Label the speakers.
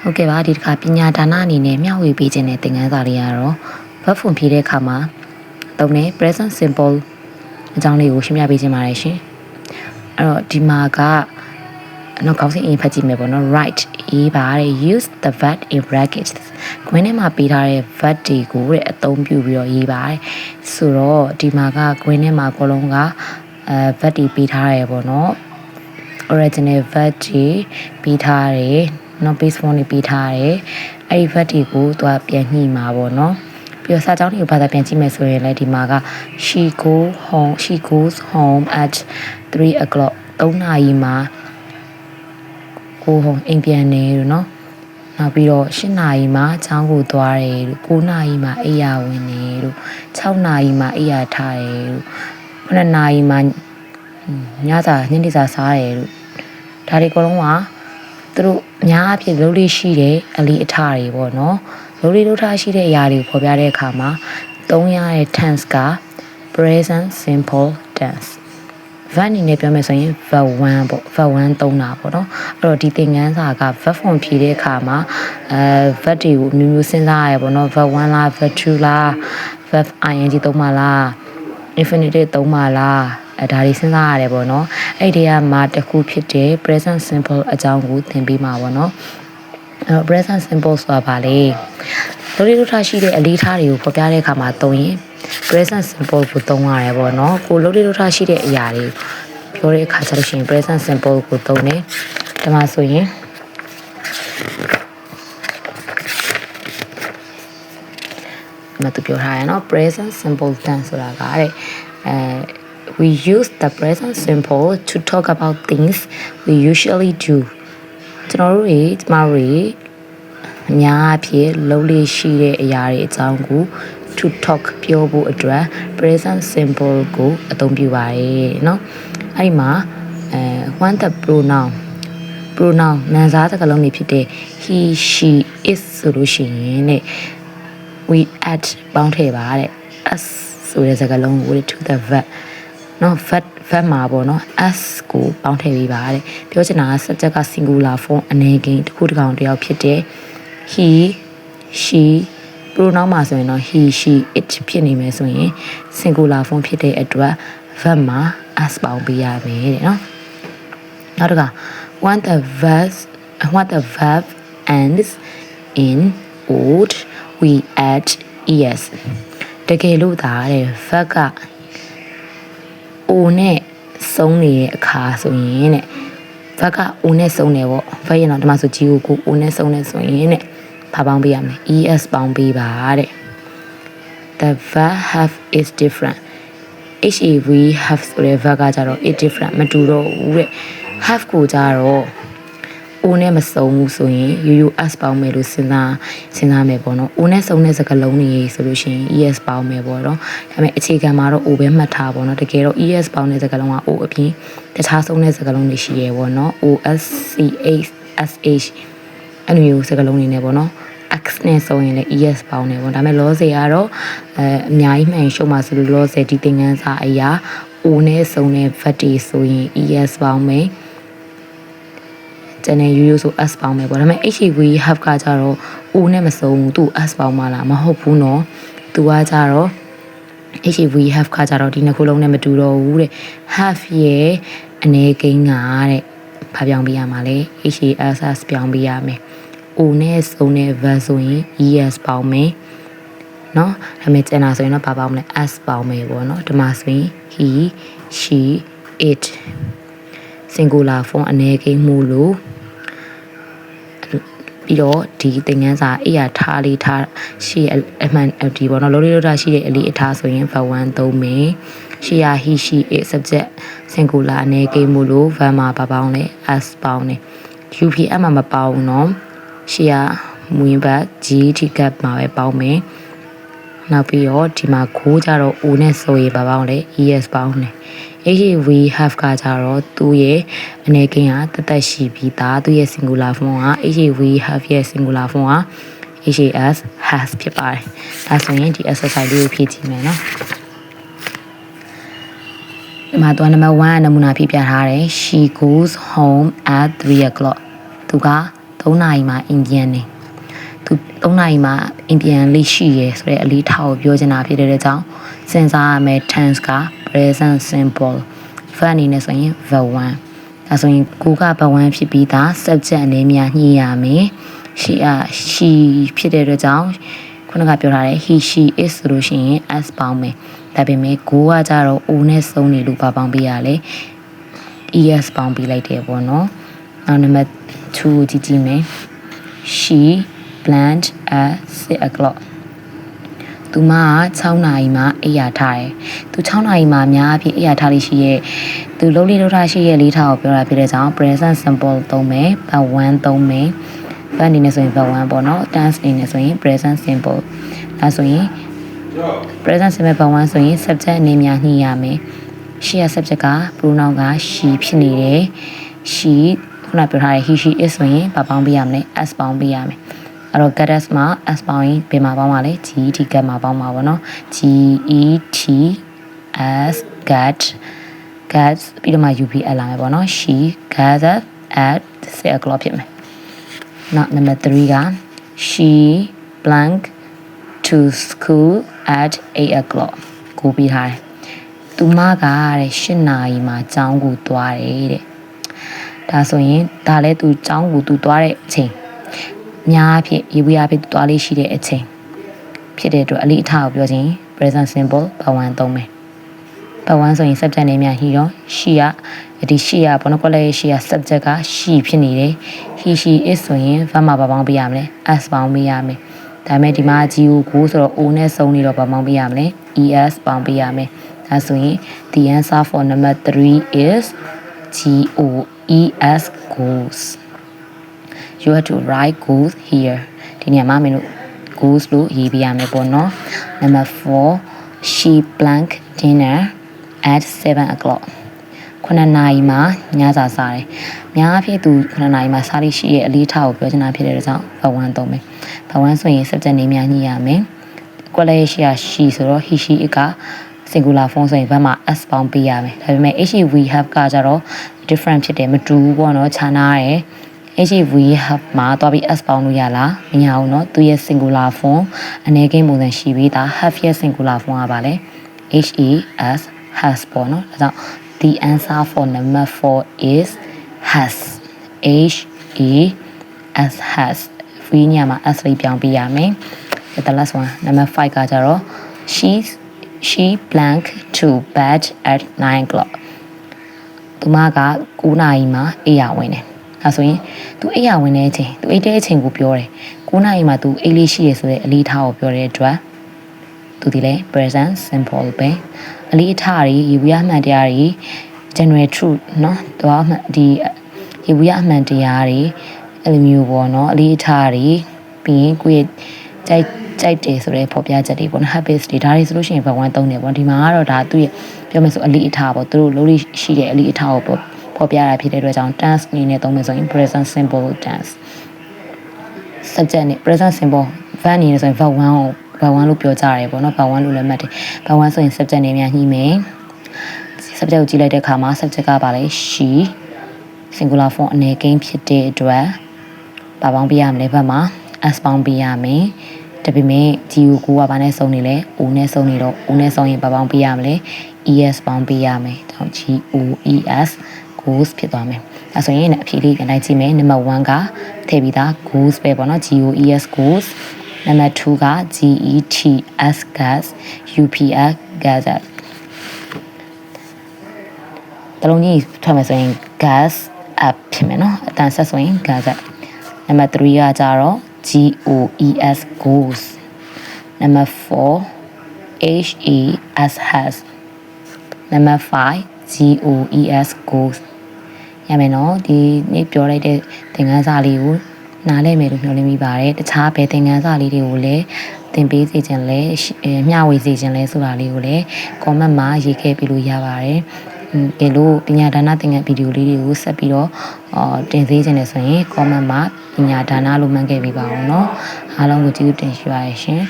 Speaker 1: ဟုတ်ကဲ့ပါဒီတစ်ခါပညာဒါနအနေနဲ့မျှဝေပေးခြင်းတဲ့သင်ခန်းစာလေးကတော့ verb form ဖြည့်တဲ့အခါမှာသုံးတဲ့ present simple အကြောင်းလေးကိုရှင်းပြပေးခြင်းပါတယ်ရှင်အဲ့တော့ဒီမှာကနောက်ခေါင်းစဉ်အရင်ဖတ်ကြည့်မယ်ပေါ့နော် right ရေးပါတဲ့ use the verb in brackets ခွင်းထဲမှာပေးထားတဲ့ verb တွေကိုတဲ့အသုံးပြုပြီးတော့ရေးပါတယ်ဆိုတော့ဒီမှာကခွင်းထဲမှာအကုန်လုံးကverb တွေပေးထားရပေါ့နော် original verb တွေပေးထားတယ်နော် base form တွေပေးထားတယ်အဲ့ဒီ verb တွေကိုသူကပြန်ညှိမှာပေါ့နော်ပြီးတော့စာကြောင်းတွေကိုဘာသာပြန်ကြည့်မယ်ဆိုရင်လည်းဒီမှာက she goes home at 3 o'clock 3နာရီမှာကိုဟောအိမ်ပြန်နေလို့နော်နောက်ပြီးတော့8နာရီမှာကျောင်းကိုသွားတယ်လို့9နာရီမှာအိယာဝင်နေလို့6နာရီမှာအိယာထားတယ်လို့9နာရီမှာညနေစာစားတယ်လို့ဒါတွေအကုန်လုံးကသူတို့အများအပြားလုံးလေးရှိတဲ့အလေးအထားတွေပေါ့နော်လုံးလေးလုံးထားရှိတဲ့အရာတွေကိုဖော်ပြတဲ့အခါမှာသုံးရတဲ့ tense က present simple tense verb အနေနဲ့ပြောမယ်ဆိုရင် verb 1ပေါ့ verb 1သုံးတာပေါ့နော်အဲ့တော့ဒီသင်ခန်းစာက verb form ဖြည့်တဲ့အခါမှာverb တွေကိုမျိုးမျိုးစဉ်းစားရပေါ့နော် verb 1လား verb 2လား verb ing သုံးပါလား infinitive သုံးပါလားဒါတွေစဉ်းစားရတယ်ပေါ့နော်အဲ့ဒီကမှာတစ်ခုဖြစ်တဲ့ present simple အကြောင်းကိုသင်ပေးမှာပေါ့နော်အဲ့ present simple ဆိုတာဗာလေလုံးလေးလုံးထားရှိတဲ့အလေးထားတွေကိုဖော်ပြတဲ့အခါမှာသုံးရင် present simple ကိုသုံးရတယ်ပေါ့နော်ကိုလုံးလေးလုံးထားရှိတဲ့အရာတွေပြောတဲ့အခါကျလို့ရှိရင် present simple ကိုသုံးတယ်ဒီမှာဆိုရင်မတူပြောထားရနော် present simple tense ဆိုတာကတဲ့we use the present simple to talk about things we usually do ကျွန်တော်တို့ကျမတို့အများအပြားလုံးလေးရှိတဲ့အရာတွေအကြောင်းကို to talk ပြောဖို့အတွက် present simple ကိုအသုံးပြုပါတယ်เนาะအဲ့ဒီမှာone the pronoun နာမ်စားစကားလုံးတွေဖြစ်တဲ့ he she is ဆိုလို့ရှိရင်တဲ့ we add ပေါင်းထည့်ပါတဲ့ us ဆိုတဲ့စကားလုံးကို to the verb နော် verb မှာပေါ့နော် s ကိုပေါင်းထည့်ပေးပါတဲ့ပြောချင်တာက subject က singular form အနေကိန်းတစ်ခုတစ်ကောင်တစ်ယောက်ဖြစ်တဲ့ he she pronoun မှာဆိုရင်တော့ he she it ဖြစ်နေမယ်ဆိုရင် singular form ဖြစ်တဲ့အတွက် verb မှာ s ပေါင်းပေးရမယ်တဲ့နော်နောက်တစ်ခါ when the verb ends in old we add es တကယ်လို့ဒါတဲ့ verb က o နဲ့ဆုံးနေတဲ့အခါဆိုရင်တဲ့ verb က o နဲ့ဆုံးတယ်ပေါ့ verb ရင်တော့ဒီမှာဆို go ကို o နဲ့ဆုံးနေဆိုရင်တဲ့ဘာပေါင်းပေးရမလဲ es ပေါင်းပေးပါတဲ့ the verb have is different have have ဆိုတဲ့ verb ကကြတော့ is different မတူတော့ဘူးတဲ့ have ကိုကြတော့ o နဲ့မဆုံးဘူးဆိုရင်ရိုး s ပေါင်းမယ်လို့စဉ်းစားမယ်ပေါ့နော် o နဲ့ဆုံးတဲ့စကားလုံးတွေဆိုလို့ရှိရင် es ပေါင်းမယ်ပေါ့နော်ဒါပေမဲ့အခြေခံမှာတော့ o ပဲမှတ်ထားပေါ့နော်တကယ်တော့ es ပေါင်းတဲ့စကားလုံးက o အပြင်တခြားဆုံးတဲ့စကားလုံးတွေရှိရဲပေါ့နော် o s c h s h အဲ့လိုမျိုးစကားလုံးတွေနဲ့ပေါ့နော် x နဲ့ဆိုရင်လည်း es ပေါင်းတယ်ပေါ့ဒါပေမဲ့ loss တွေကတော့အများကြီးမှန်ရှုံးပါဆိုလို့ loss တွေဒီသင်ခန်းစာအရာ o နဲ့ဆုံးတဲ့ verb တွေဆိုရင် es ပေါင်းမယ်ကျန်တဲ့ရိုးဆို s ပေါင်းမယ်ပေါ့ဒါပေမဲ့ have ကကြတော့ o နဲ့မဆုံးဘူးသူ s ပေါင်းမှလားမဟုတ်ဘူးเนาะသူကကြတော့ have ကကြတော့ဒီနှစ်ခုလုံးနဲ့မတူတော့ဘူးတဲ့ have ရဲ့အနေကိန်းကတဲ့ဘာပြောင်းပြရမှာလဲ has ပြောင်းပြရမယ် o နဲ့ဆုံးတဲ့ verb ဆိုရင် es ပေါင်းမယ်เนาะဒါပေမဲ့ကျန်တာဆိုရင်တော့ဘာပေါင်းမလဲ s ပေါင်းမယ်ပေါ့เนาะဒီမှာဆိုရင် he she it singular form အနေကိန်းမှုလို့ပြီးတော့ဒီသင်ခန်းစာအေးရထားလေးထားရှိအမှန်ဒီပေါ့နော်လုံးလေးလုံးထားရှိတဲ့အလေးအထားဆိုရင် verb 1သုံးမယ်ရှိရ he she it subject singular အနေကိန်းမှုလို့ verb မှာပေါင်းလဲ s ပေါင်းတယ် upm မှာမပေါင်းနော်ရှိရမွေးဘတ် gt gap မှာပဲပေါင်းမယ်နောက်ပြီးတော့ဒီမှာ go ကြတော့ o နဲ့ဆိုရင်ဘာပေါင်းလဲ es ပေါင်းတယ်have ကကြတော့သူ့ရဲ့အနေကိန်းကတသက်ရှိပြီးသားသူ့ရဲ့ singular form ကhave ရဲ့ singular form ကhas ဖြစ်ပါတယ်။ဒါဆိုရင်ဒီ exercise လေးကိုဖြည့်ကြည့်မယ်နော်။ဒီမှာnumber 1နမူနာဖြည့်ပြထားတယ် she goes home at 3 o'clock သူက 3နာရီမှာ Indian နေသူ3နာရီမှာ Indian လေးရှိရယ်ဆိုတဲ့အလေးထားကိုပြောချင်တာဖြစ်တဲ့ကြောင့်စဉ်းစားရမယ့် tense က present simple verb အနေနဲ့ဆိုရင် verb 1ဒါဆိုရင်ကိုက verb 1ဖြစ်ပြီးသား subject အနေနဲ့ညှိရမယ်she ဖြစ်တဲ့အတွက်ကြောင့်ခုနကပြောထားတယ် he she is ဆိုလို့ရှိရင် s ပေါင်းမယ်ဒါပေမဲ့ကိုကကြတော့ o နဲ့စုံနေလို့ပေါင်းပေးရလေ es ပေါင်းပေးလိုက်တယ်ပေါ့နော်နောက်နံပါတ်2ကိုကြည့်မယ် she planned at 6 o'clock သူမ6နာရီမှာအိယာထားတယ်သူ6နာရီမှာအများအပြည့်အိယာထားလေးရှိရဲ့သူလုံးလေးလုံးထားရှိရဲ့လေးထားကိုပြောတာဖြစ်တဲ့ကြောင့် present simple သုံးမယ် verb 1သုံးမယ် verb အနေနဲ့ဆိုရင် verb 1ပေါ့နော် tense အနေနဲ့ဆိုရင် present simple ဒါဆိုရင် present simple verb 1ဆိုရင် subject အနေများညှိရမယ် she ရဲ့ subject က pronoun က she ဖြစ်နေတယ် she ခုနပြောထားတဲ့ he she is ဆိုရင်ဘာပေါင်းပေးရမလဲ s ပေါင်းပေးရမယ်အဲ့တော့ get s မှာ s ပေါင်းရင်ဘယ်မှာပေါင်းပါလဲ get get မှာပေါင်းပါဗောနော် get s getပြီးတော့မှ upl လာမယ်ဗောနော် she gathered at 6 o'clock ဖြစ်မယ်နောက် number 3 က she blank to school at 8 o'clock ကိုပြီးထားတယ်သူမကတဲ့8နာရီမှာကျောင်းကိုသွားတယ်တဲ့ဒါဆိုရင်ဒါလည်းသူကျောင်းကိုသူသွားတဲ့အချိန်ညာအဖြစ်ရေဘူးရဖြစ်သွားလေးရှိတဲ့အချိန်ဖြစ်တဲ့အတွက်အလေးအထားကိုပြောခြင်း present simple ဘာဝံသုံးမယ်ဘာဝံဆိုရင် subject နဲ့များဟီတော့ she ကဒီ she ကဘောနော်ကောလည်း she က subject က she ဖြစ်နေတယ် he she is ဆိုရင် verb မှာဘာပေါင်းပေးရမလဲ s ပေါင်းပေးရမယ်ဒါပေမဲ့ဒီမှာ go ဆိုတော့ o နဲ့စုံနေတော့ဘာပေါင်းပေးရမလဲ es ပေါင်းပေးရမယ်ဒါဆိုရင် the answer for number 3 is goes goes you have to write goes here ဒီနေရာမှာမင်းတို့ goes လို့ရေးပြရမယ်ပေါ့နော် number 4 she blank dinner at 7 o'clock 9နာရီမှာညစာစားတယ်များအဖြစ်သူ9နာရီမှာစားလို့ရှိရဲ့အလေးထားကိုပြောချင်တာဖြစ်တဲ့အတွက်ကြောင့် verb 1သုံးမယ် verb 1ဆိုရင် subject နေများညှိရမယ်ကိုလည်း she ဆိုတော့ he she က singular form ဆိုရင် verb မှာ s ပေါင်းပေးရမယ်ဒါပေမဲ့ he we have ကကြတော့ different ဖြစ်တယ်မတူဘူးပေါ့နော်ခြားနားတယ်we have မှာတွားပြီး s ပေါင်းလို့ရလားမရဘူးเนาะသူရဲ့ singular form အနေကိန်းပုံစံရှိပြီးသား have ရဲ့ singular form ကပါလေ has has ပေါ့เนาะဒါကြောင့် the answer for number 4 is has has free ညမှာ s လေးပြောင်းပေးရမယ် the last one number 5 ကကြတော့ she blank to bed at 9 o'clock သူမက9နာရီမှာအိယာဝင်တယ်ဒါဆိုရင်သူအိယာဝင်တဲ့အချိန်သူအိတ်တဲ့အချိန်ကိုပြောတယ်9နာရီမှာသူအိတ်လေးရှိရဆိုတဲ့အလေးထားကိုပြောတဲ့အတွက်သူဒီလေ present simple ပဲအလေးထားတွေရေဘူးရမှန်တရားတွေ general truth เนาะတော့ဒီရေဘူးရအမှန်တရားတွေအဲ့လိုမျိုးပေါ့เนาะအလေးထားတွေပြီးရင်ကိုယ့်ရဲ့ကြိုက်တယ်ဆိုတဲ့ဖော်ပြချက်တွေပေါ့နော် habits တွေဒါတွေဆိုလို့ရှိရင်ဘဝ1သုံးတယ်ပေါ့ဒီမှာကတော့ဒါသူ့ရဲ့ပြောမယ်ဆိုအလေးအထားပေါ့သူတို့လုံးလေးရှိတဲ့အလေးအထားကိုပေါ့ဖော်ပြရဖြစ်တဲ့အတွက်ကြောင့် tense အနေနဲ့သုံးမယ်ဆိုရင် present simple tense subject နဲ့ present simple verb အနေနဲ့ဆိုရင် verb 1ကို verb 1လို့ပြောကြရတယ်ပေါ့နော် verb 1လို့လည်းမှတ်တယ် verb 1ဆိုရင် subject နဲ့များညှိမယ် subject ကိုကြည့်လိုက်တဲ့အခါမှာ subject ကပါလေ she singular form အနေကိန်းဖြစ်တဲ့အတွက်ဘာပေါင်းပြရမလဲ verb မှာ s ပေါင်းပြရမယ်ဒါပေမဲ့ go ကဘာနဲ့စုံနေလဲ o နဲ့စုံနေတော့ o နဲ့စုံရင်ဘာပေါင်းပြရမလဲ es ပေါင်းပြရမယ်ဒါကြောင့် goes goes ဖြစ်သွားမယ်ဒါဆိုရင်အဖြေလေးပြန်လိုက်ကြည့်မယ် number 1ကထည့်ပြီးသား goes ပဲပေါ့နော် goes goes number 2က gets gas ups gathered တလုံးကြီးထွက်မယ်ဆိုရင် gas up ဖြစ်မယ်နော်အတန်ဆက်ဆိုရင် gathered number 3ကကြတော့ goes goes number 4 has number 5 goes goes ရမယ်နော်ဒီနေ့ပြောလိုက်တဲ့သင်ခန်းစာလေးကိုနားလည်မယ်လို့မျှော်လင့်မိပါတယ်တခြားဘယ်သင်ခန်းစာလေးတွေကိုလည်းသင်ပေးစေခြင်းလဲမျှဝေစေခြင်းလဲဆိုတာလေးကိုလည်း comment မှာရေးခဲ့ပြီးလို့ရပါတယ်ကဲလို့ပညာဒါနသင်ခန်းဗီဒီယိုလေးတွေကိုဆက်ပြီးတော့တင်ပေးခြင်းလဲဆိုရင် comment မှာပညာဒါနလို့မှတ်ခဲ့ပေးပါအောင်เนาะအားလုံးကိုကျေးဇူးတင်ရှိပါရရှင်